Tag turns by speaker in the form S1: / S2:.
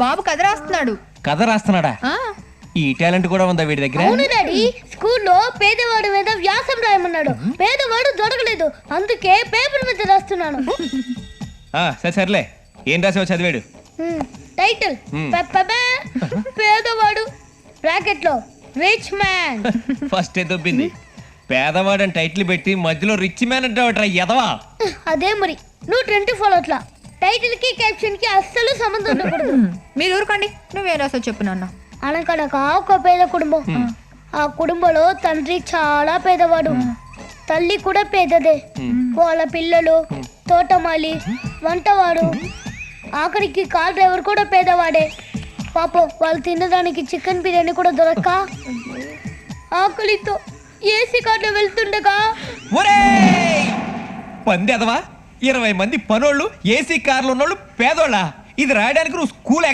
S1: బాబు కథ రాస్తున్నాడు.
S2: కథ రాస్తున్నాడా? ఈ టాలెంట్ కూడా ఉందా వీడి దగ్గర?
S3: అవును డాడీ, స్కూల్లో పేదవాడి మీద వ్యాసం రాయమన్నాడు. పేదవాడు దొరకలేదు, అందుకే పేపర్ మీద రాస్తున్నాను.
S2: సరే సర్లే, ఏం రాసావు చదివాడు?
S3: టైటిల్ పేదవాడు బ్రాకెట్ లో రిచ్ మ్యాన్.
S2: ఫస్ట్ ఏ దొబ్బింది. పేదవాడని టైటిల్ పెట్టి మధ్యలో రిచ్ మ్యాన్ అంటే ఎదవా?
S3: అదే మరి, నువ్వు 24 అట్లా టైటిల్ కి క్యాప్షన్ కి అస్సలు సంబంధం ఉండకూడదు.
S1: మీరు ఊరుకోండి, నువ్వేం రాసావు చెప్పు నాన్న.
S3: అనకనక ఒక పేద కుటుంబం. ఆ కుటుంబంలో తండ్రి చాలా పేదవాడు, తల్లి కూడా పేదదే. వాళ్ళ పిల్లలు తోటమాలి, వంటవాడు, ఆఖరికి కార్ డ్రైవర్ కూడా పేదవాడే. పాపం వాళ్ళు తినడానికి చికెన్ బిర్యానీ కూడా దొరక్క ఆకలితో ఏసీ కార్లో వెళ్తుండగా
S2: పంది ఎదవా, 20 మంది పనోళ్ళు ఏసీ కార్లు ఉన్నోళ్ళు పేదోళ్ళ. ఇది రాయడానికి నువ్వు స్కూల్